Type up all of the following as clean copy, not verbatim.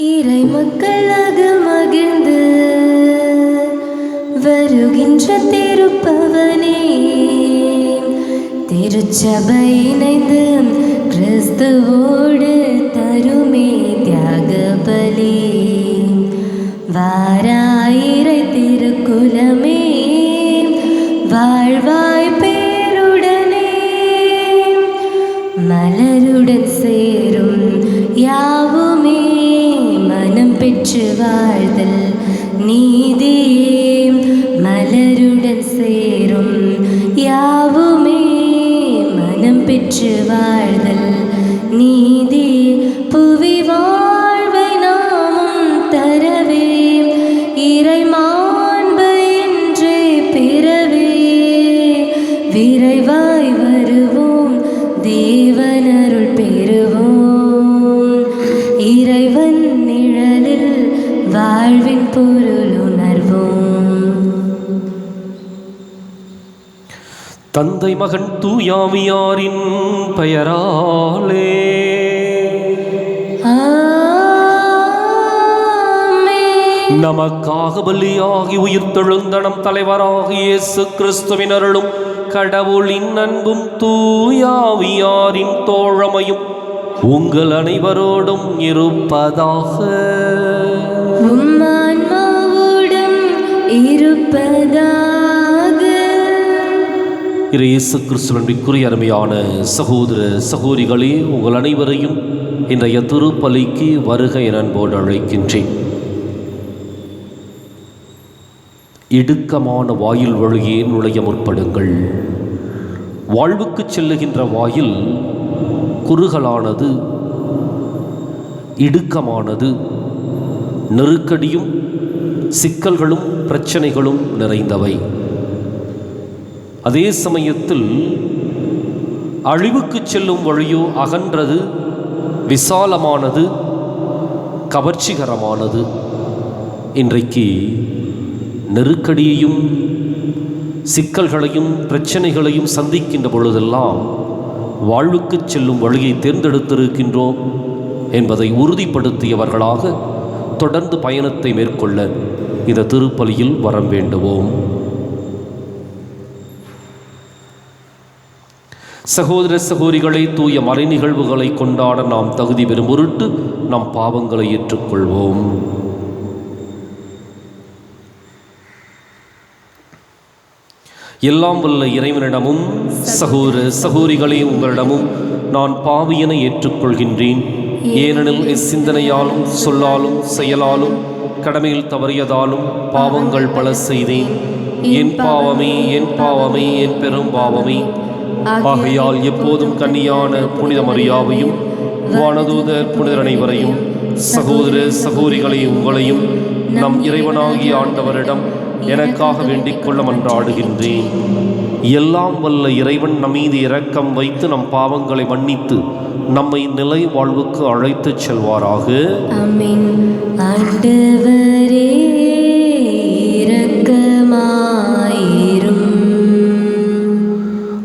இறை மக்களாக மகிழ்ந்து வருகின்ற திருப்பவனே, திருச்சபை இணைந்து கிறிஸ்துவோடு தருமே தியாக பலி. வாராயிரை திருக்குலமே, வாழ்வாய் பேருடனே, மலருடன் சேரும் யாவுமே மனம் பெற்று வாழ்தல் நீதியே. மலருடன் சேரும் யாவுமே மனம் பெற்று வாழ்தல் நீதி. புவி வாழ்வை நாமும் தரவே, இறை மாண்பு என்றே பிறவே, விரைவாய் வருவோம் தேவனருள் பெறுவோம். இறைவன் நிழலில் வாழ்வின் பொருள் உணர்வோம். தந்தை மகன் தூயாவியாரின் பெயராலே நமக்காக பலியாகி உயிர்த்தெழுந்த நம் தலைவராகிய இயேசு கிறிஸ்துவின் அருளும் கடவுளின் அன்பும் தூயாவியாரின் தோழமையும் உங்கள் அனைவரோடும் இருப்பதாக. ஆன்மாவோடும் இருப்பதாக. இயேசு கிறிஸ்துவிற்குரிய அருமையான சகோதர சகோதரிகளே, உங்கள் அனைவரையும் இன்றைய திருப்பலிக்கு வருக என அன்போடு அழைக்கின்றேன். இடுக்கமான வாயில் வழியே நுழைய முற்படுங்கள். வாழ்வுக்கு செல்லுகின்ற வாயில் குறுகலானது, இடுக்கமானது, நெருக்கடியும் சிக்கல்களும் பிரச்சனைகளும் நிறைந்தவை. அதே சமயத்தில் அழிவுக்கு செல்லும் வழியோ அகன்றது, விசாலமானது, கவர்ச்சிகரமானது. இன்றைக்கு நெருக்கடியையும் சிக்கல்களையும் பிரச்சனைகளையும் சந்திக்கின்ற பொழுதெல்லாம் வாழ்வுக்கு செல்லும் வழியை தேர்ந்தெடுத்திருக்கின்றோம் என்பதை உறுதிப்படுத்தியவர்களாக தொடர்ந்து பயணத்தை மேற்கொள்ள இந்த திருப்பலியில் வரம் வேண்டுவோம். சகோதர சகோதரிகளை, தூய மறை நிகழ்வுகளை கொண்டாட நாம் தகுதி பெறும் பொருட்டு நம் பாவங்களை ஏற்றுக்கொள்வோம். எல்லாம் வல்ல இறைவனிடமும் சகோதர சகோதரிகளே உங்களிடமும் நான் பாவியனை ஏற்றுக்கொள்கின்றேன். ஏனெனில் சிந்தனையாலும் சொல்லாலும் செயலாலும் கடமையில் தவறியதாலும் பாவங்கள் பல செய்தேன். என் பாவமே, என் பாவமே, என் பெரும் பாவமே. ஆகையால் எப்போதும் கன்னியான புனித மரியாவையும் வானதூதர் புனிதர் அனைவரையும் சகோதர சகோதரிகளை உங்களையும் நம் இறைவனாகிய ஆண்டவரிடம் எனக்காக வேண்டிக் கொள்ள மன்றாடுகின்றேன். எல்லாம் வல்ல இறைவன் நம் மீது இரக்கம் வைத்து நம் பாவங்களை மன்னித்து நம்மை நிலை வாழ்வுக்கு அழைத்துச் செல்வாராக. ஆமென். ஆண்டவரே இரக்கமாயிரும்.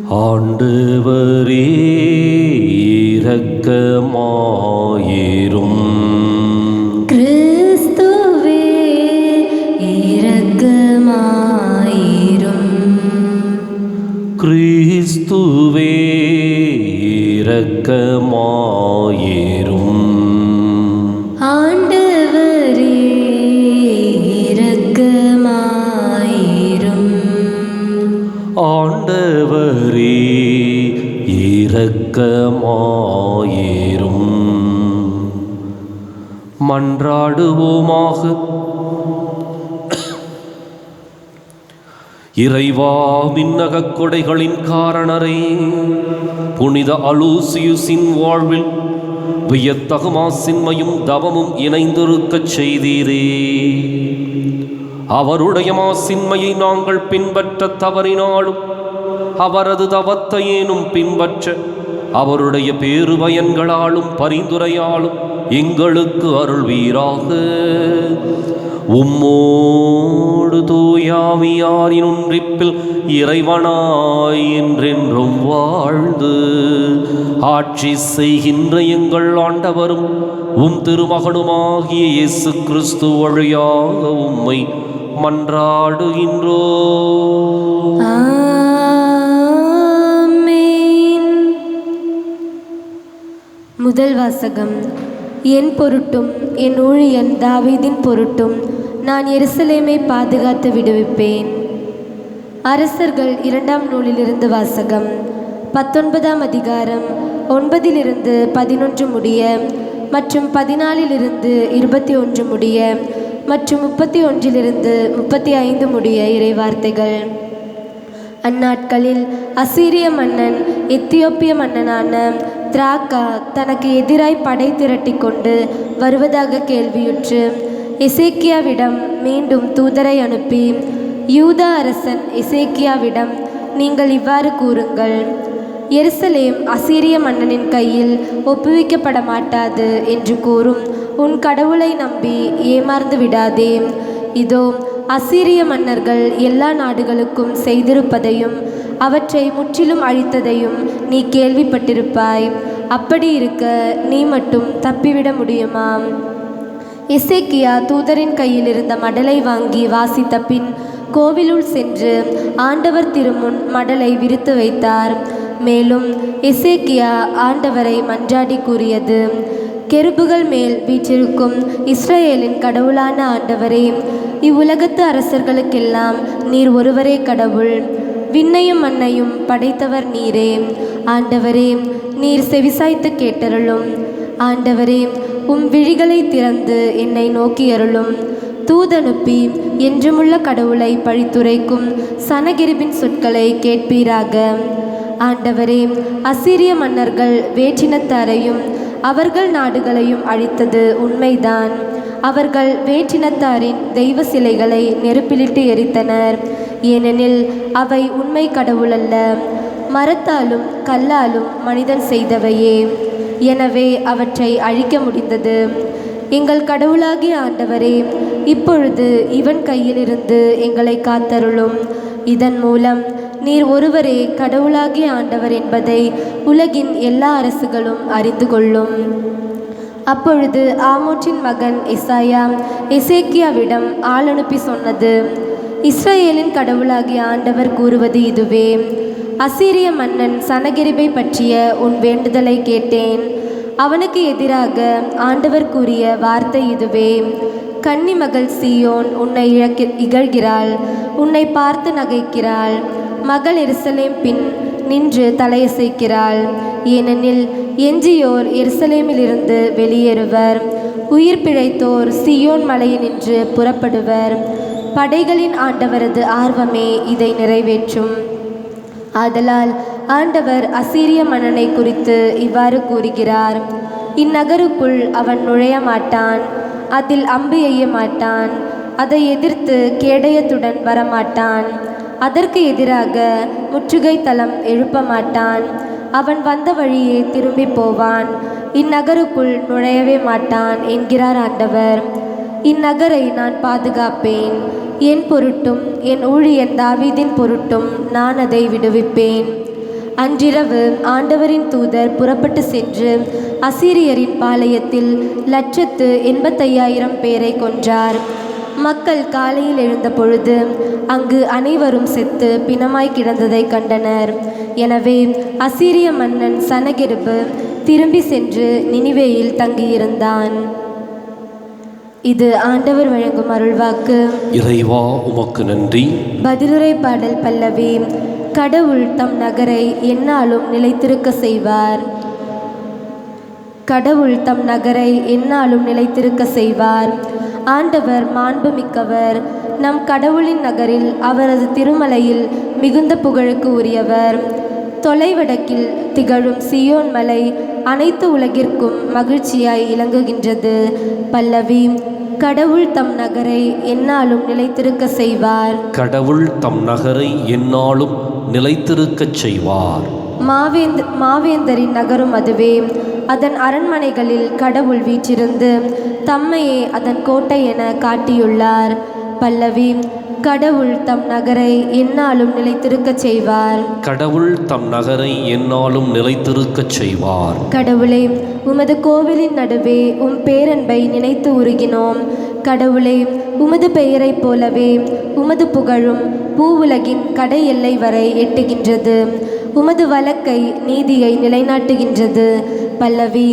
ஆண்டவரே இரக்கமாயிரும். கிறிஸ்துவே இரக்கமாயிரும். கிறிஸ்துவே இரக்கமாயிரும். ஆண்டவரே இரக்கமாயிரும். ஆண்டவரே இரக்கமாயிரும். மன்றாடுவோமாக. இறைவா, விண்ணகக் கொடைகளின் காரணரே, புனித அலூசியுசின் வாழ்வில் வியத்தகு மாசின்மையும் தவமும் இணைந்திருக்கச் செய்தீரே. அவருடைய மாசின்மையை நாங்கள் பின்பற்ற தவறினாலும் அவரது தவத்தையேனும் பின்பற்ற அவருடைய பேருபயன்களாலும் பரிந்துரையாலும் எங்களுக்கு அருள்வீராக. உம்மோடு தூயாவியாரின் ஒன்றிப்பில் இறைவனாய் என்றென்றும் வாழ்ந்து ஆட்சி செய்கின்ற எங்கள் ஆண்டவரும் உம் திருமகனுமாகிய இயேசு கிறிஸ்து வழியாக உம்மை மன்றாடுகின்றோம். ஆமென். முதல் வாசகம். என் பொருட்டும் என் ஊழியன் தாவீதின் பொருட்டும் நான் எருசலேமை பாதுகாத்து விடுவிப்பேன். அரசர்கள் 2ஆம் நூலிலிருந்து வாசகம். 19ஆம் அதிகாரம் 9-11 முடிய மற்றும் 14-21 முடிய மற்றும் 31-35 முடிய இறைவார்த்தைகள். அந்நாட்களில் அசீரிய மன்னன் எத்தியோப்பிய மன்னனான திராக்கா தனக்கு எதிராய் படை திரட்டி கொண்டு வருவதாக கேள்வியுற்று எசேக்கியாவிடம் மீண்டும் தூதரை அனுப்பி, யூதா அரசன் எசேக்கியாவிடம், நீங்கள் இவ்வாறு கூறுங்கள், எருசலேம் அசீரிய மன்னனின் கையில் ஒப்புவிக்கப்பட மாட்டாது என்று கூறும் உன் கடவுளை நம்பி ஏமாந்து விடாதே. இதோ அசீரிய மன்னர்கள் எல்லா நாடுகளுக்கும் செய்திருப்பதையும் அவற்றை முற்றிலும் அழித்ததையும் நீ கேள்விப்பட்டிருப்பாய். அப்படி இருக்க நீ மட்டும் தப்பிவிட முடியுமா? எசேக்கியா தூதரின் கையில் இருந்த மடலை வாங்கி வாசித்த பின் கோவிலுள் சென்று ஆண்டவர் திருமுன் மடலை விரித்து வைத்தார். மேலும் எசேக்கியா ஆண்டவரை மன்றாடி கூறியது, கெருபுகள் மேல் வீற்றிருக்கும் இஸ்ரவேலின் கடவுளான ஆண்டவரே, இவ்வுலகத்து அரசர்களுக்கெல்லாம் நீர் ஒருவரே கடவுள். விண்ணையும் மண்ணையும் படைத்தவர் நீரே. ஆண்டவரே, நீர் செவிசாய்த்து கேட்டருளும். ஆண்டவரே, உம் விழிகளை திறந்து என்னை நோக்கியருளும். தூதனுப்பி என்றுமுள்ள கடவுளை பழித்துரைக்கும் சனகெரிபின் சொற்களை கேட்பீராக. ஆண்டவரே, அசீரிய மன்னர்கள் வேற்றினத்தாரையும் அவர்கள் நாடுகளையும் அழித்தது உண்மைதான். அவர்கள் வேற்றினத்தாரின் தெய்வ சிலைகளை நெருப்பிலிட்டு எரித்தனர். ஏனெனில் அவை உண்மை கடவுளல்ல, மரத்தாலும் கல்லாலும் மனிதன் செய்தவையே. எனவே அவற்றை அழிக்க முடிந்தது. எங்கள் கடவுளாகிய ஆண்டவரே, இப்பொழுது இவன் கையிலிருந்து எங்களை காத்தருளும். இதன் மூலம் நீர் ஒருவரே கடவுளாகிய ஆண்டவர் என்பதை உலகின் எல்லா அரசுகளும் அறிந்து கொள்ளும். அப்பொழுது ஆமோற்றின் மகன் எசாயா எசேக்கியாவிடம் ஆள் அனுப்பி சொன்னது, இஸ்ரவேலின் கடவுளாகிய ஆண்டவர் கூறுவது இதுவே, அசீரிய மன்னன் சனகெரிபை பற்றிய உன் வேண்டுதலை கேட்டேன். அவனுக்கு எதிராக ஆண்டவர் கூறிய வார்த்தை இதுவே, கன்னி மகள் சீயோன் உன்னை இகழ்கிறாள், உன்னை பார்த்து நகைக்கிறாள். மகள் எருசலேம் பின் நின்று தலையசைக்கிறாள். ஏனெனில் எஞ்சியோர் எருசலேமிலிருந்து வெளியேறுவர், உயிர் பிழைத்தோர் சீயோன் மலையினின்று புறப்படுவர். படைகளின் ஆண்டவரது ஆர்வமே இதை நிறைவேற்றும். ஆதலால் ஆண்டவர் அசீரிய மன்னனை குறித்து இவ்வாறு கூறுகிறார், இந்நகருக்குள் அவன் நுழைய மாட்டான், அதில் அம்பு எய்ய மாட்டான், அதை எதிர்த்து கேடயத்துடன் வரமாட்டான், அதற்கு எதிராக முற்றுகை தளம் எழுப்ப மாட்டான். அவன் வந்த வழியே திரும்பி போவான், இந்நகருக்குள் நுழையவே மாட்டான் என்கிறார் ஆண்டவர். இந்நகரை நான் பாதுகாப்பேன், என் பொருட்டும் என் ஊழியன் தாவீதின் பொருட்டும் நான் அதை விடுவிப்பேன். அன்றிரவு ஆண்டவரின் தூதர் புறப்பட்டு சென்று அசீரியரின் பாளையத்தில் 185,000 பேரை கொன்றார். மக்கள் காலையில் எழுந்த பொழுது அங்கு அனைவரும் செத்து பிணமாய் கிடந்ததை கண்டனர். எனவே அசீரிய மன்னன் சனகெரிபு திரும்பி சென்று நினிவேயில் தங்கியிருந்தான். இது ஆண்டவர் வழங்கும் அருள்வாக்கு. இறைவா உமக்கு நன்றி. பதிலுரை பாடல் பல்லவி. கடவுள் தம் நகரை எந்நாளும் நிலைத்திருக்க செய்வார். கடவுள் தம் நகரை எந்நாளும் நிலைத்திருக்க செய்வார். ஆண்டவர் மாண்பு மிக்கவர். நம் கடவுளின் நகரில் அவரது திருமலையில் மிகுந்த புகழுக்கு உரியவர். தொலைவடக்கில் திகழும் சியோன் மலை அனைத்து உலகிற்கும் மகிழ்ச்சியாய் இலங்குகின்றது. பல்லவி. கடவுள் தம் நகரை எந்நாளும் நிலைத்திருக்க செய்வார். கடவுள் தம் நகரை எந்நாளும் நிலைத்திருக்கச் செய்வார். மாவேந்தரின் நகரும் அதுவே. அதன் அரண்மனைகளில் கடவுள் வீற்றிருந்து தம்மையே அதன் கோட்டை என காட்டியுள்ளார். பல்லவி. கடவுள் தம் நகரை எந்நாளும் நிலைத்திருக்கச் செய்வார். கடவுள் தம் நகரை எந்நாளும் நிலைத்திருக்கச் செய்வார். கடவுளே, உமது கோவிலின் நடுவே உம் பேரன்பை நினைத்து உருகினோம். கடவுளே, உமது பெயரைப் போலவே உமது புகழும் பூவுலகின் கடை எல்லை வரை எட்டுகின்றது. உமது வழக்கை நீதியை நிலைநாட்டுகின்றது. பல்லவி.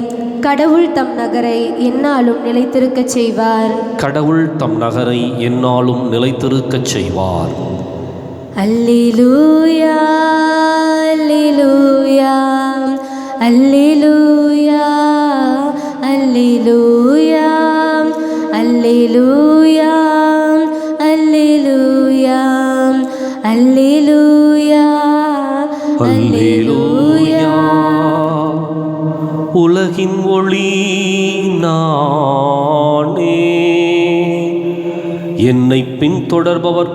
கடவுள் தம் நகரை எந்நாளும் நிலைத்திருக்கச் செய்வார். கடவுள் தம் நகரை எந்நாளும் நிலைத்திருக்கச் செய்வார். அல்லேலூயா, அல்லேலூயா, அல்லேலூயா, அல்லேலூயா, அல்லேலூயா, அல்லேலூயா, அல்லேலூயா, அல்லேலூயா. உலகின் ஒளி நானே, என்னை பின்தொடர்பவர்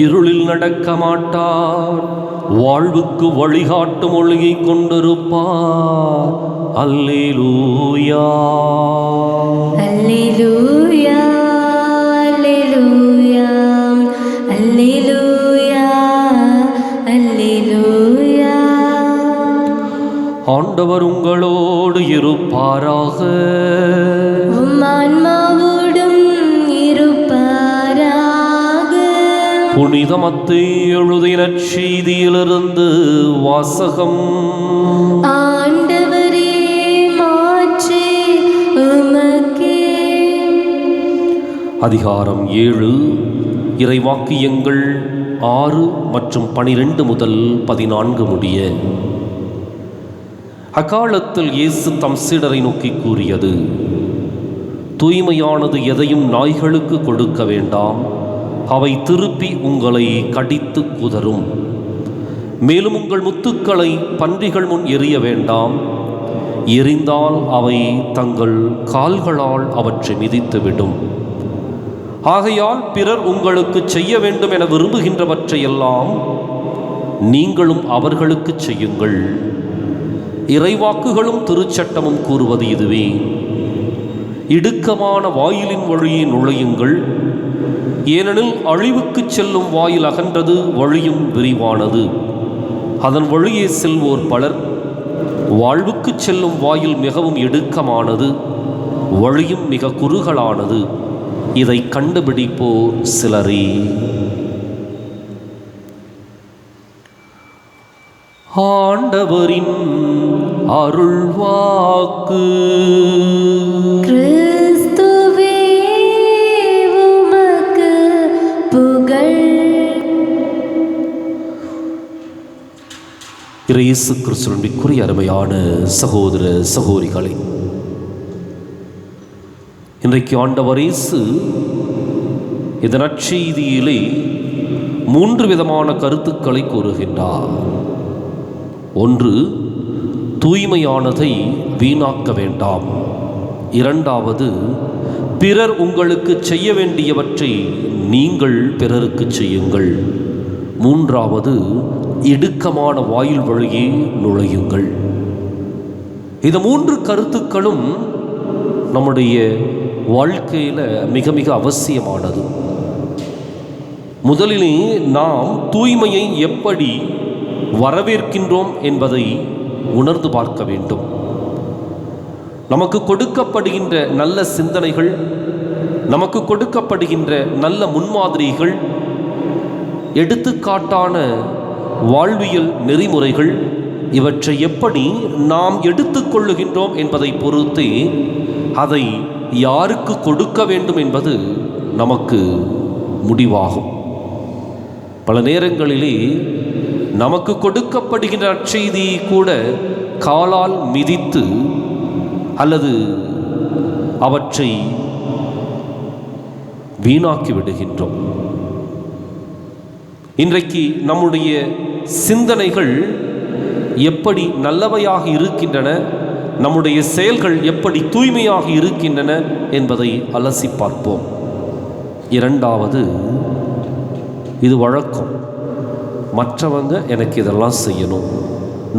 இருளில் நடக்க மாட்டார், வாழ்வுக்கு வழிகாட்டும் ஒளியை கொண்டிருப்பார். அல்லேலூயா, அல்லேலூயா, அல்லேலூயா, அல்லேலூயா, அல்லேலூயா. ஆண்டவர் உங்களோடு இருப்பாராக. உம் ஆன்மாவோடும் இருப்பாராக. புனித மத்தேயு எழுதிய நற்செய்தியிலிருந்து வாசகம். ஆண்டவரே, மாற்றி உமக்கே. அதிகாரம் 7, இறைவாக்கியங்கள் 6 மற்றும் 12 முதல் 14 முடிய. அக்காலத்தில் இயேசு தம் சீடரை நோக்கி கூறியது: தூய்மையானது எதையும் நாய்களுக்கு கொடுக்க வேண்டாம், அவை திருப்பி உங்களை கடித்து குதறும். மேலும் உங்கள் முத்துக்களை பன்றிகள் முன் எறிய வேண்டாம், எறிந்தால் அவை தங்கள் கால்களால் அவற்றை மிதித்துவிடும். ஆகையால் பிறர் உங்களுக்கு செய்ய வேண்டும் என விரும்புகின்றவற்றையெல்லாம் நீங்களும் அவர்களுக்கு செய்யுங்கள். இறைவாக்குகளும் திருச்சட்டமும் கூறுவது இதுவே: இடுக்கமான வாயிலின் வழியே நுழையுங்கள், ஏனெனில் அழிவுக்கு செல்லும் வாயில் அகன்றது, வழியும் விரிவானது, அதன் வழியே செல்வோர் பலர். வாழ்வுக்கு செல்லும் வாயில் மிகவும் இடுக்கமானது, வழியும் மிக குறுகலானது, இதை கண்டுபிடிப்போர் சிலரே. ஆண்டவரின் அருள்வாக்கு. கிறிஸ்துவே, உமக்கு புகழ். இயேசு கிறிஸ்துவின் அருமையான சகோதர சகோதரிகளே, இன்றைக்கு ஆண்டவர் இயேசு இந்த நற்செய்தியிலே 3 விதமான கருத்துக்களை கூறுகின்றார். ஒன்று, தூய்மையானதை வீணாக்க வேண்டாம். இரண்டாவது, பிறர் உங்களுக்கு செய்ய வேண்டியவற்றை நீங்கள் பிறருக்கு செய்யுங்கள். மூன்றாவது, இடுக்கமான வாயில் வழியே நுழையுங்கள். இந்த 3 கருத்துக்களும் நம்முடைய வாழ்க்கையில் மிக மிக அவசியமானது. முதலிலே நாம் தூய்மையை எப்படி வரவேற்கின்றோம் என்பதை உணர்ந்து பார்க்க வேண்டும். நமக்கு கொடுக்கப்படுகின்ற நல்ல சிந்தனைகள், நமக்கு கொடுக்கப்படுகின்ற நல்ல முன்மாதிரிகள், எடுத்துக்காட்டான வாழ்வியல் நெறிமுறைகள், இவற்றை எப்படி நாம் எடுத்துக்கொள்ளுகின்றோம் என்பதை பொறுத்தே அதை யாருக்கு கொடுக்க வேண்டும் என்பது நமக்கு முடிவாகும். பல நேரங்களிலே நமக்கு கொடுக்கப்படுகின்ற நற்செய்தியை கூட காலால் மிதித்து அல்லது அவற்றை வீணாக்கி விடுகின்றோம். இன்றைக்கு நம்முடைய சிந்தனைகள் எப்படி நல்லவையாக இருக்கின்றன, நம்முடைய செயல்கள் எப்படி தூய்மையாக இருக்கின்றன என்பதை அலசி பார்ப்போம். இரண்டாவது, இது வழக்கம், மற்றவங்க எனக்கு இதெல்லாம் செய்யணும்,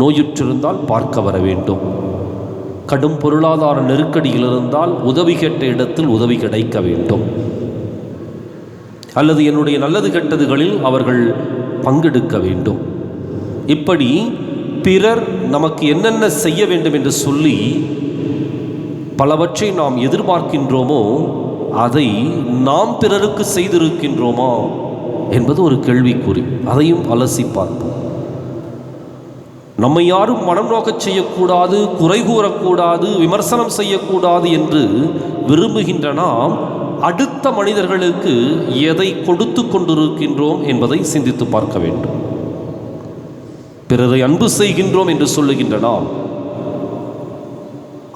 நோயுற்றிருந்தால் பார்க்க வர வேண்டும். கடும் பொருளாதார நெருக்கடியில் இருந்தால் உதவி கேட்ட இடத்தில் உதவி கிடைக்க வேண்டும். அல்லது என்னுடைய நல்லது கெட்டதுகளில் அவர்கள் பங்கெடுக்க வேண்டும். இப்படி பிறர் நமக்கு என்னென்ன செய்ய வேண்டும் என்று சொல்லி பலவற்றை நாம் எதிர்பார்க்கின்றோமோ அதை நாம் பிறருக்கு செய்திருக்கின்றோமா என்பது ஒரு கேள்விக்குறி. அதையும் அலசி பார்ப்போம். நம்மை யாரும் மனம் நோக்கச் செய்யக்கூடாது, குறை கூறக்கூடாது, விமர்சனம் செய்யக்கூடாது என்று விரும்புகின்ற நாம் அடுத்த மனிதர்களுக்கு எதை கொடுத்து கொண்டிருக்கின்றோம் என்பதை சிந்தித்து பார்க்க வேண்டும். பிறரை அன்பு செய்கின்றோம் என்று சொல்லுகின்ற நாம்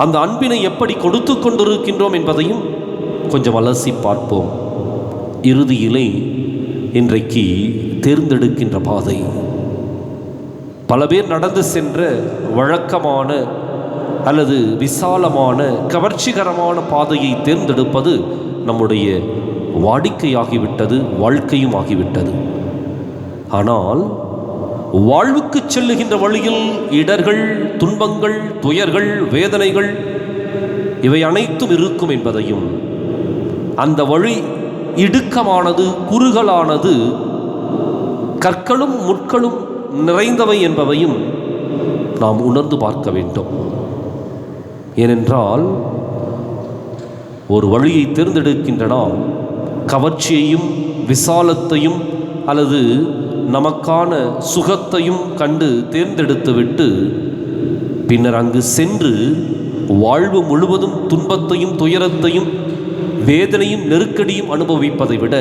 அந்த அன்பினை எப்படி கொடுத்து கொண்டிருக்கின்றோம் என்பதையும் கொஞ்சம் அலசி பார்ப்போம். இறுதியிலே இன்றைக்கு தேர்ந்தெடுக்கின்ற பாதை, பல பேர் நடந்து சென்ற வழக்கமான அல்லது விசாலமான கவர்ச்சிகரமான பாதையை தேர்ந்தெடுப்பது நம்முடைய வாடிக்கையாகிவிட்டது, வாழ்க்கையும் ஆகிவிட்டது. ஆனால் வாழ்வுக்கு செல்லுகின்ற வழியில் இடர்கள், துன்பங்கள், துயர்கள், வேதனைகள் இவை அனைத்தும் இருக்கும் என்பதையும், அந்த வழி இடுக்கமானது, குறுகலானது, கற்களும் முட்களும் நிறைந்தவை என்பதையும் நாம் உணர்ந்து பார்க்க வேண்டும். ஏனென்றால் ஒரு வழியை தேர்ந்தெடுக்கின்ற நாம் கவர்ச்சியையும் விசாலத்தையும் அல்லது நமக்கான சுகத்தையும் கண்டு தேர்ந்தெடுத்துவிட்டு பின்னர் அங்கு சென்று வாழ்வு முழுவதும் துன்பத்தையும் துயரத்தையும் வேதனையும் நெருக்கடியும் அனுபவிப்பதை விட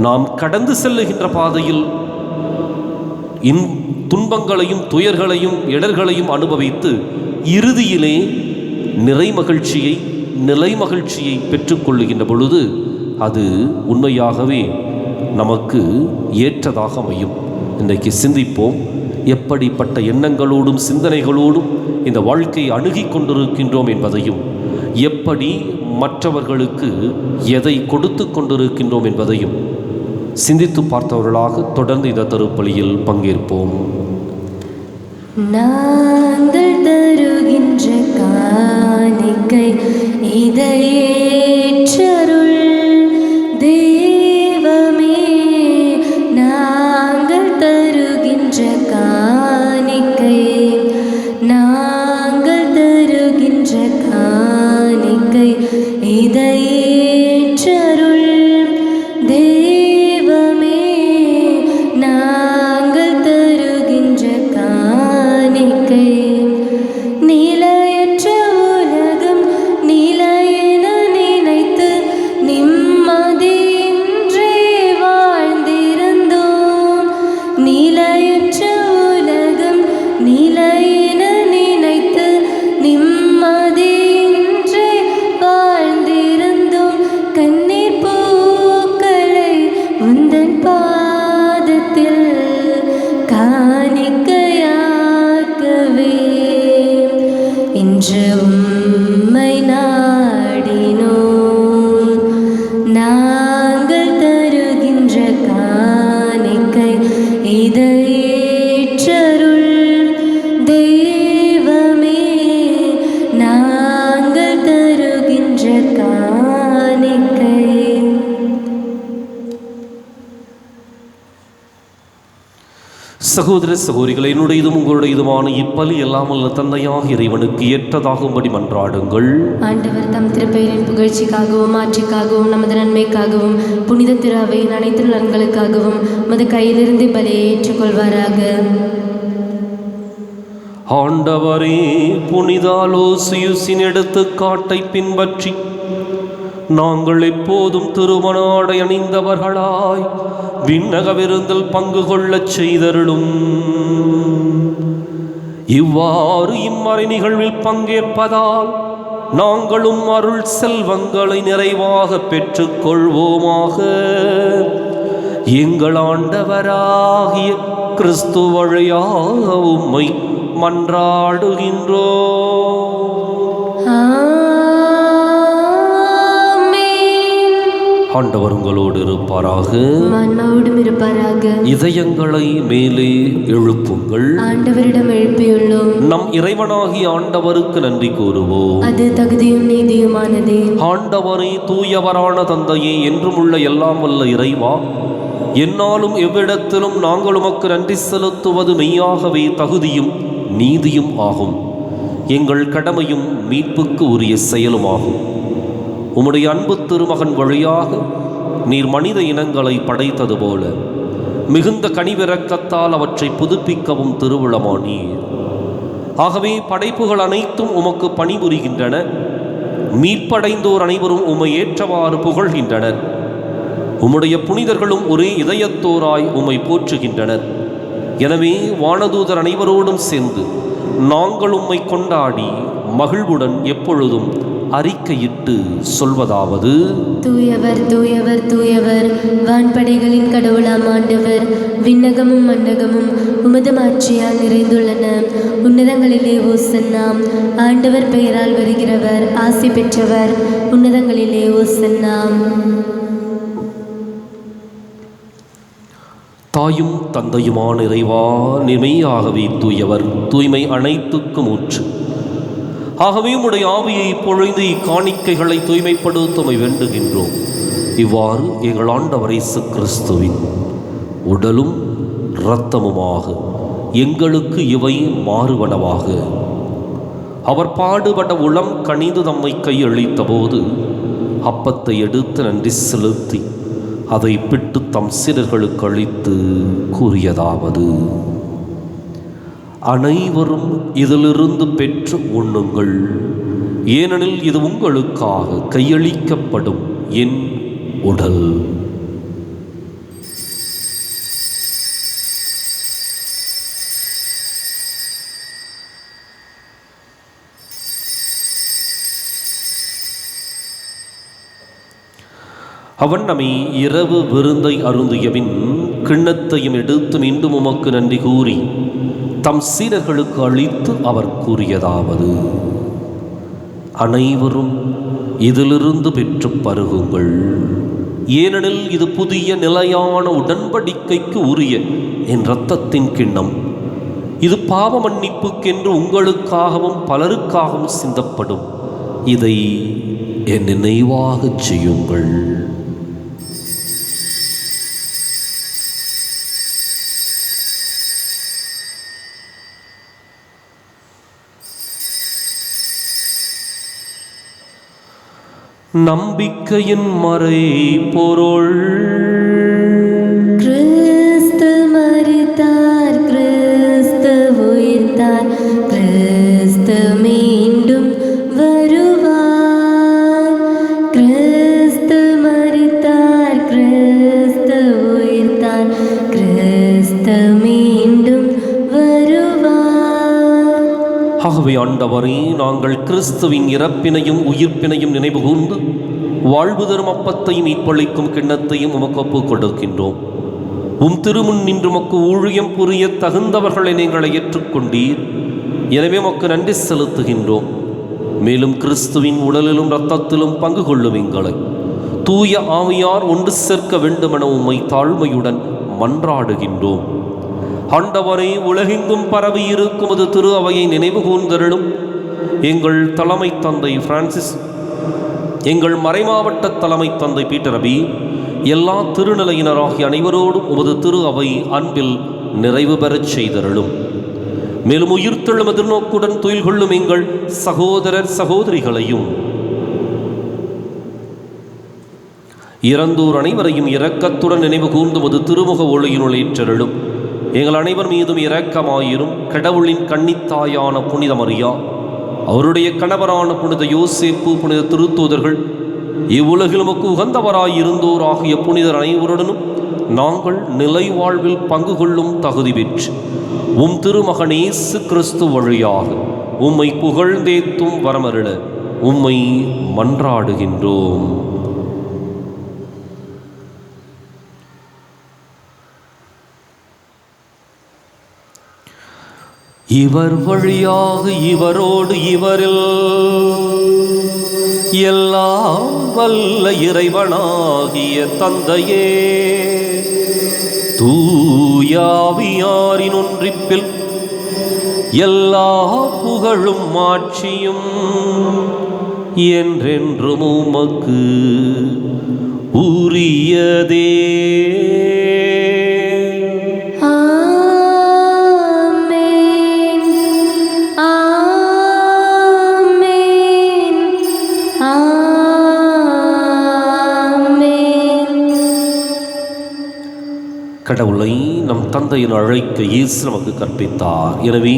நாம் கடந்து செல்லுகின்ற பாதையில் துன்பங்களையும் துயர்களையும் இடர்களையும் அனுபவித்து இறுதியிலே நிலை மகிழ்ச்சியை பெற்றுக்கொள்ளுகின்ற பொழுது அது உண்மையாகவே நமக்கு ஏற்றதாக அமையும். இன்றைக்கு சிந்திப்போம். எப்படிப்பட்ட எண்ணங்களோடும் சிந்தனைகளோடும் இந்த வாழ்க்கையை அணுகி கொண்டிருக்கின்றோம் என்பதையும், எப்படி மற்றவர்களுக்கு எதை கொடுத்து கொண்டிருக்கின்றோம் என்பதையும் சிந்தித்து பார்த்தவர்களாக தொடர்ந்து இந்த திருப்பலியில் பங்கேற்போம். நாங்கள் தருகின்ற காணிக்கை இதையேற்றருள் தெய்வமே. நாங்கள் தருகின்ற காணிக்கை, நாங்கள் தருகின்ற காணிக்கை இதையேற்றருள் தெய்வமே. நாங்கள் தருகின்ற காணிக்கை நிலையற்ற உலகம் நிலையென நினைத்து நிம்மதியின்றி வாழ்ந்திருந்தோம். நிலையற்ற உலகம் நிலையென நினைத்து நிம்மதியின்றி வாழ்ந்திருந்தோம். கண்ணீர் பூக்களை உந்தன் பாதத்தில் காணிக்கையாக்கவே இன்று உம்மை நாடினோம். நாங்கள் தருகின்ற காணிக்கை இதையேற்றருள் தெய்வமே. நாங்கள் தருகின்ற காணிக்கை. சகோதர சகோதரிகளை, என்னுடையதும் உங்களுடையதுமான இப்பலி எல்லாம் அல்ல தந்தையாக இறைவனுக்கு ஏற்றதாகும்படி மன்றாடுங்கள். ஆண்டவர் தம் திருப்பெயரின் புகழ்ச்சிக்காகவும் ஆட்சிக்காகவும் நமது நன்மைக்காகவும் புனித திரு அவையின் அனைத்து நலன்களுக்காகவும் மது கையிலிருந்து பலியை ஏற்றுக்கொள்வாராக. ஆண்டவரே, புனித அலோசியுசின் எடுத்துக்காட்டை பின்பற்றி நாங்கள் எப்போதும் திருமண ஆடை அணிந்தவர்களாய் விண்ணக விருந்தில் பங்கு கொள்ளச் செய்தருளும். இவ்வாறு இம்மறை நிகழ்வில் பங்கேற்பதால் நாங்களும் அருள் செல்வங்களை நிறைவாக பெற்றுக்கொள்வோமாக. எங்கள் ஆண்டவராகிய கிறிஸ்து வழியாக உம்மை மன்றாடுகின்றோம். ஆண்டவர் உங்களோடு இருப்பார். இருப்பாராக. ஆன்மாவோடும் இருப்பாராக. இதயங்களை மேலே எழுப்புங்கள். ஆண்டவரிடம் எழுப்பியுள்ளோம். நம் இறைவனாகிய ஆண்டவருக்கு நன்றி கூறுவோம். அது தகுதியும் நீதியுமானதே. ஆண்டவரே, தூயவரான தந்தையே, என்றும் உள்ள எல்லாம் வல்ல இறைவா, என்னாலும் எவ்விடத்திலும் நாங்கள் உமக்கு நன்றி செலுத்துவது மெய்யாகவே தகுதியும் நீதியும் ஆகும். எங்கள் கடமையும் மீட்புக்கு உரிய செயலுமாகும். உம்முடைய அன்பு திருமகன் வழியாக நீர் மனித இனங்களை படைத்தது போல மிகுந்த கனிவிரக்கத்தால் அவற்றை புதுப்பிக்கவும் திருவுளமானீர். ஆகவே படைப்புகள் அனைத்தும் உமக்கு பணிபுரிகின்றன. மீட்படைந்தோர் அனைவரும் உம்மை ஏற்றவாறு புகழ்கின்றனர். உம்முடைய புனிதர்களும் ஒரே இதயத்தோராய் உம்மை போற்றுகின்றனர். எனவே வானதூதர் அனைவரோடும் சேர்ந்து நாங்கள் உம்மை கொண்டாடி மகிழ்வுடன் எப்பொழுதும் அறிக்கையிட்டு சொல்வதாவது: தூயவர் தூயவர் தூயவர், வான்படைகளின் கடவுளாம் ஆண்டவர். விண்ணகமும் மண்ணகமும் உமது மாட்சியால் நிறைந்துள்ளன. உன்னதங்களிலே ஓசன்னா. ஆண்டவர் பெயரால் வருகிறவர் ஆசி பெற்றவர். உன்னதங்களிலே ஓசன்னா. தாயும் தந்தையுமான இறைவா, நிமையாகவே தூயவர், தூய்மை அனைத்துக்கும் ஊற்று. ஆகவே உம்முடைய ஆவியை பொழிந்து இக்காணிக்கைகளை தூய்மைப்படுத்த வேண்டுகின்றோம். இவ்வாறு எங்கள் ஆண்டவர் இயேசு கிறிஸ்துவின் உடலும் இரத்தமுமாக எங்களுக்கு இவை மாறுவனவாக. அவர் பாடுபட உளம் கனிந்து தம்மை கையளித்த போது அப்பத்தை எடுத்து நன்றி செலுத்தி அதை பிட்டு தம் சீடர்களுக்கு அளித்து கூறியதாவது: அனைவரும் இதிலிருந்து பெற்று உண்ணுங்கள், ஏனெனில் இது உங்களுக்காக கையளிக்கப்படும் என் உடல். அவன் நம்மை இரவு விருந்தை அருந்தியபின் கிண்ணத்தையும் எடுத்து மீண்டும் உமக்கு நன்றி கூறி தம் சீடர்களுக்கு அளித்து அவர் கூறியதாவது: அனைவரும் இதிலிருந்து பெற்று பருகுங்கள், ஏனெனில் இது புதிய நிலையான உடன்படிக்கைக்கு உரிய என் இரத்தத்தின் கிண்ணம். இது பாவ மன்னிப்புக்கென்று உங்களுக்காகவும் பலருக்காகவும் சிந்தப்படும். இதை என் நினைவாகச் செய்யுங்கள். நம்பிக்கையின் மறை பொருள். கிறிஸ்து மரித்தார், கிறிஸ்து உயிர்த்தார், கிறிஸ்து மீண்டும் வருவார். கிறிஸ்து மரித்தார், கிறிஸ்து உயிர்த்தார், கிறிஸ்து மீண்டும் வருவார். ஆகவே ஆண்டவரே, நாங்கள் கிறிஸ்துவின் இறப்பினையும் உயிர்ப்பினையும் நினைவு கூர்ந்து வாழ்வு தரும் அப்பத்தையும் மீட்பளிக்கும் கிண்ணத்தையும் உமக்கு ஒப்புக் கொடுக்கின்றோம். உம் திருமுன் நின்று உமக்கு ஊழியம் புரிய தகுந்தவர்களை நீங்களை ஏற்றுக்கொண்டீர். எனவே உமக்கு நன்றி செலுத்துகின்றோம். மேலும் கிறிஸ்துவின் உடலிலும் இரத்தத்திலும் பங்கு கொள்ளும் எங்களை தூய ஆவியார் ஒன்று சேர்க்க வேண்டுமென உம்மை தாழ்மையுடன் மன்றாடுகின்றோம். ஆண்டவரே, உலகெங்கும் பரவி இருக்கும் அது திரு அவையை நினைவு கூர்ந்தருளும். எங்கள் தலைமை தந்தை பிரான்சிஸ், எங்கள் மறைமாவட்ட தலைமை தந்தை பீட்டர் அபி, எல்லா திருநிலையினராகிய அனைவரோடும் உமது திரு அவை அன்பில் நிறைவு பெறச் செய்தருளும். மேலும் உயிர்த்தெழும் எதிர்நோக்குடன் துயில் கொள்ளும் எங்கள் சகோதரர் சகோதரிகளையும் இறந்தோர் அனைவரையும் இரக்கத்துடன் நினைவு கூர்ந்து உமது திருமுக ஒளியினுள் ஏற்றருளும். எங்கள் அனைவர் மீதும் இரக்கமாயிரும். கடவுளின் கன்னித்தாயான புனித மரியா, அவருடைய கணவரான புனித யோசேப்பு, புனித திருத்தூதர்கள், இவ்வுலகில் உமக்கு உகந்தவராயிருந்தோர் ஆகிய புனிதர் அனைவருடனும் நாங்கள் நிலை வாழ்வில் பங்கு கொள்ளும் தகுதி பெற்று உம் திருமகன் இயேசு கிறிஸ்து வழியாக உம்மை புகழ்ந்தேத்தும் வரமருள உம்மை மன்றாடுகின்றோம். இவர் வழியாக இவரோடு இவரில் எல்லாம் வல்ல இறைவனாகிய தந்தையே, தூயாவியாரின் ஒன்றிப்பில் எல்லா புகழும் மாட்சியும் என்றென்றும் உமக்கு உரியதே. ஆமென், ஆமென், ஆமென். கடவுளை நம் தந்தையின் அழைக்க இயேசு நமக்கு கற்பித்தார். எனவே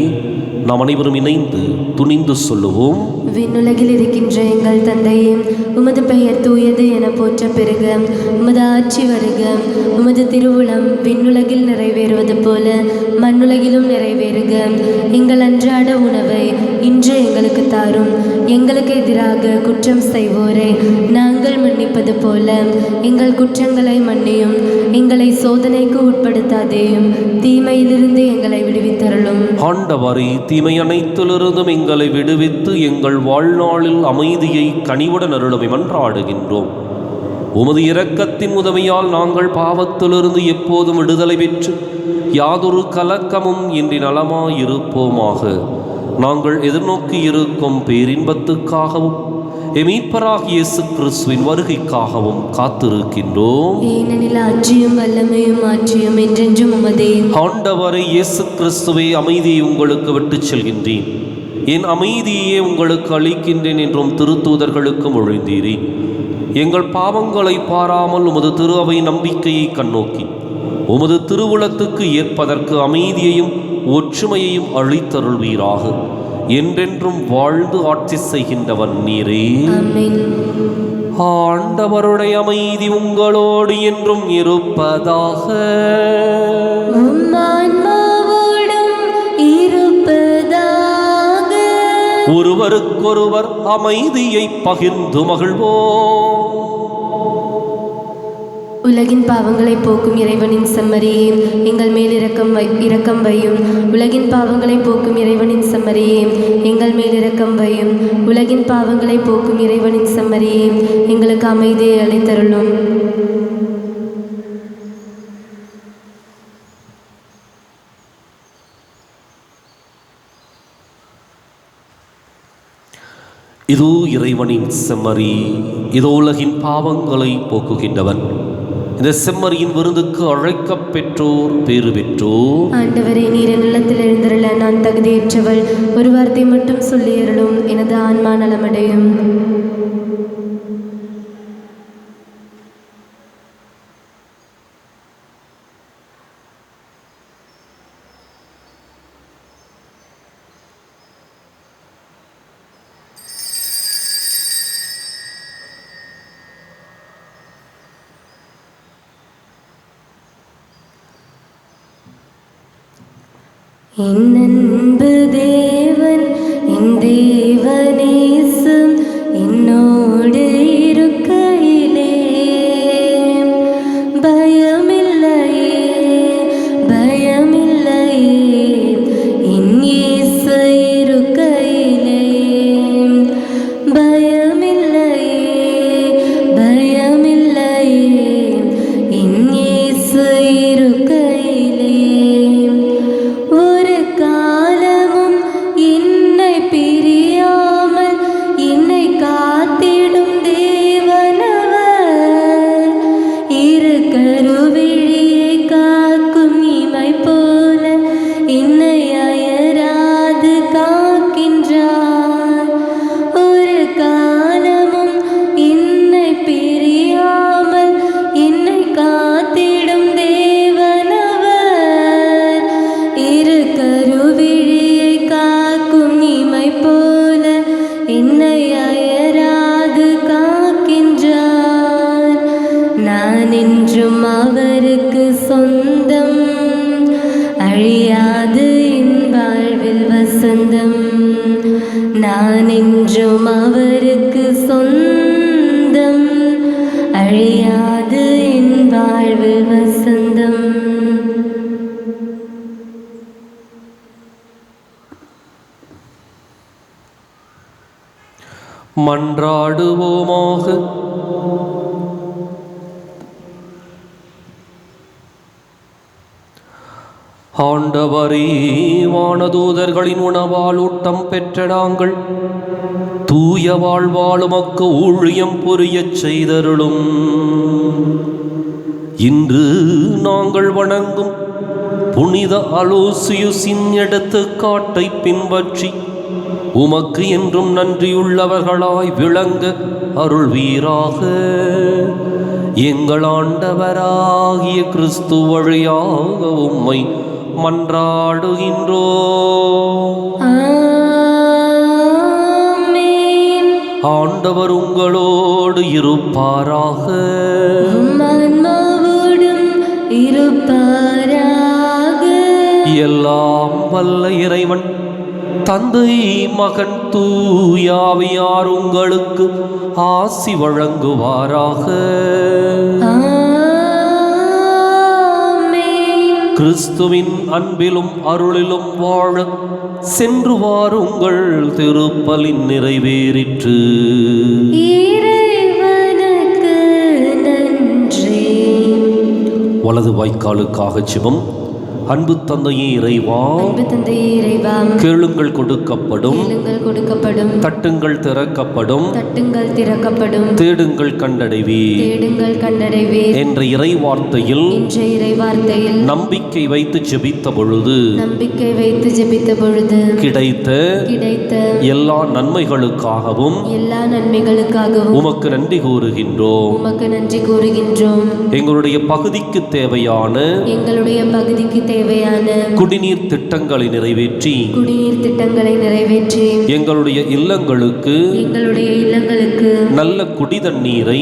நாம் அனைவரும் இணைந்து துணிந்து சொல்லுவோம். விண்ணுலகில் இருக்கின்ற எங்கள் தந்தையே, உமது பெயர் தூயது என போற்ற பெறுக. உமது ஆட்சி வருக. உமது திருவுளம் விண்ணுலகில் நிறைவேறுவது போல மண்ணுலகிலும் நிறைவேறுக. எங்கள் அன்றாட உணவை இன்று எங்களுக்கு தாரும். எங்களுக்கு எதிராக குற்றம் செய்வோரை நாங்கள் மன்னிப்பது போல எங்கள் குற்றங்களை மன்னியும். எங்களை சோதனைக்கு உட்படுத்தாதேயும், தீமையிலிருந்து எங்களை விடுவித்தருளும். ஆண்டவரே, தீமை அனைத்திலிருந்தும் எங்களை விடுவித்து எங்கள் வாழ்நாளில் அமைதியை கனிவுடன் அருளுமை மன்றாடுகின்றோம். உமது இரக்கத்தின் உதவியால் நாங்கள் பாவத்திலிருந்து எப்போதும் விடுதலை பெற்று யாதொரு கலக்கமும் இன்றி நலமாயிருப்போமாக. நாங்கள் எதிர்நோக்கி இருக்கும் பேரின்பத்துக்காகவும் மீட்பராகிய இயேசு கிறிஸ்துவின் வருகைக்காகவும் காத்திருக்கின்றோம். ஏனெனில் ஆட்சியும் வல்லமையும் ஆட்சியும் என்றென்றும் உமதே. ஆண்டவரை இயேசு கிறிஸ்துவே, அமைதியை உங்களுக்கு விட்டுச் செல்கின்றேன், என் அமைதியே உங்களுக்கு அளிக்கின்றேன் என்றும் திருத்தூதர்களுக்கு மொழிந்தீரே. எங்கள் பாவங்களை பாராமல் உமது திரு அவை நம்பிக்கையை கண்ணோக்கி உமது திருவுளத்துக்கு ஏற்பதற்கு அமைதியையும் ஒற்றுமையையும் அளித்தருள்வீராக. என்றென்றும் வாழ்ந்து ஆட்சி செய்கின்றவன் நீரே. ஆமென். ஆண்டவருடைய அமைதி உங்களோடு என்றும் இருப்பதாக. உம் ஆன்மாவோடும் இருப்பதாக. ஒருவருக்கொருவர் அமைதியை பகிர்ந்து மகிழ்வோம். உலகின் பாவங்களை போக்கும் இறைவனின் செம்மறியே, எங்கள் மேல் இரக்கம் வையும். உலகின் பாவங்களை போக்கும் இறைவனின் செம்மறியே, எங்கள் மேல் இரக்கம் வையும். உலகின் பாவங்களை போக்கும் இறைவனின் செம்மறியே, எங்களுக்கு அமைதியை அளித்தருளும். இதோ இறைவனின் செம்மறி, இதோ உலகின் பாவங்களை போக்குகின்றவன். இந்த செம்மறியின் விருந்துக்கு அழைக்கப் பெற்றோர் பேறு பெற்றோர். ஆண்டவரே, நீர் நிலத்தில் எழுந்தருள நான் தகுதியற்றவள். ஒரு வார்த்தை மட்டும் சொல்லியருளும், எனது ஆன்மா நலமடையும். என் அன்பு தேவன், என் தேவனேசு என்னோடு இருக்கையிலே பயமில்லையே, பயமில்லையே. என் இயேசு இருக்கையிலே பயமில்லையே, பயமில்லையே. என் இயேசு இருக்கையிலே ஒரு காலமும் என்னை பிரியாமல் என்னை காத்திடும் தேவனவர். இரு கருவிழியை காக்கும் இமை போல என்னை அயராது காக்கின்றார். ஒரு காலமும் என்னை பிரியாமல் என்னை காத்திடும் தேவனவர். இரு கருவிழியை காக்கும் இமை போல என்னை அயராது காக்கின்றார். நான் என்றும் அவருக்கு சொந்தம், அழியாது என் வாழ்வில் வசந்தம். நான் என்றும் அவருக்கு சொந்தம், அழியாது என் வாழ்வில் வசந்தம். மன்றாடுவோமாக. ஆண்டவரே, வானதூதர்களின் உணவால் ஊட்டம் பெற்ற நாங்கள் தூய வாழ்வாளுமக்கு ஊழியம் புரியச் செய்தருளும். இன்று நாங்கள் வணங்கும் புனித அலோசியுசின் எடுத்துக்காட்டை பின்பற்றி உமக்கு என்றும் நன்றியுள்ளவர்களாய் விளங்க அருள்வீராக. எங்கள் ஆண்டவராகிய கிறிஸ்து வழியாக உம்மை மன்றாடுகின்றோம். ஆமென். ஆண்டவர் உங்களோடு இருப்பாராக. உம் ஆன்மாவோடும் இருப்பாராக. எல்லாம் வல்ல இறைவன் தந்தை, மகன், தூயாவியார் உங்களுக்கு ஆசி வழங்குவாராக. கிறிஸ்துவின் அன்பிலும் அருளிலும் வாழ சென்று வாருங்கள். திருப்பலின் நிறைவேறிற்று. இறைவனுக்கு நன்றி. வலது வாய்க்காலுக்காக ஜெபம். அன்பு தந்தையே இறைவா, கேளுங்கள் கொடுக்கப்படும், தட்டுங்கள் திறக்கப்படும், தேடுங்கள் கண்டடைவீர் என்ற இறைவார்த்தையில் நம்பிக்கை வைத்து ஜெபித்த பொழுது கிடைத்த எல்லா நன்மைகளுக்காகவும் உமக்கு நன்றி கூறுகின்றோம். எங்களுடைய பகுதிக்கு தேவையான குடிநீர் திட்டங்களை நிறைவேற்றி எங்களுடைய இல்லங்களுக்கு நல்ல குடிதண்ணீரை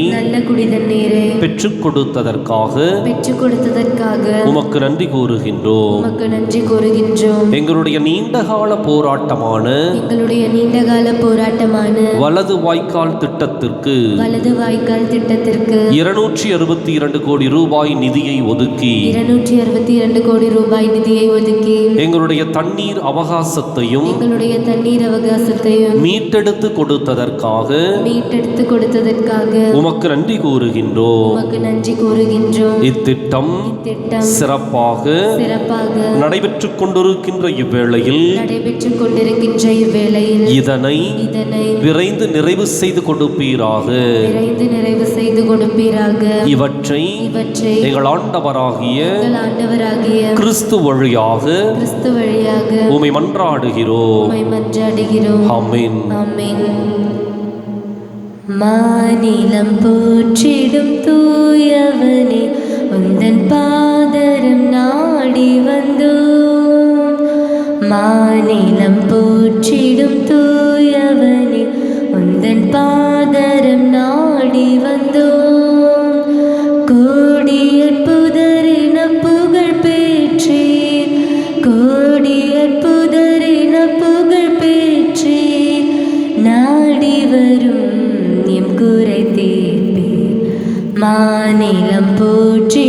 பெற்றுக் கொடுத்ததற்காக உமக்கு நன்றி கூறுகின்றோம். எங்களுடைய நீண்டகால போராட்டமான வலது வாய்க்கால் திட்டத்திற்கு 262 கோடி ரூபாய் நிதியை ஒதுக்கி எங்களுடைய தண்ணீர் அவகாசத்தையும் மீட்டெடுத்து கொடுத்ததற்காக உமக்கு நன்றி கூறுகின்றோம். இத்திட்டம் சிறப்பாக நடைபெற்றுக் கொண்டிருக்கின்ற இவ்வேளையில் இதனை விரைந்து நிறைவு செய்து கொடுப்பீராக. இவற்றை எங்கள் ஆண்டவராகிய கிறிஸ்து வழியாக உம்மை மன்றாடுகிறோம். ஆமென். மாநிலம் போற்றிடும் தூயவனே, உந்தன் பாதரம் நாடி வந்தோம். மாநிலம் போற்றிடும் தூயவனே, உந்தன் பாதரம் நாடி வந்தோம். கோடியற்புதரின புகழ் பெற்றீர், கோடியற்புதரின புகழ் பெற்றீர். நாடி வரும் எம் குறை தீர்ப்பீர். மாநிலம் போற்றி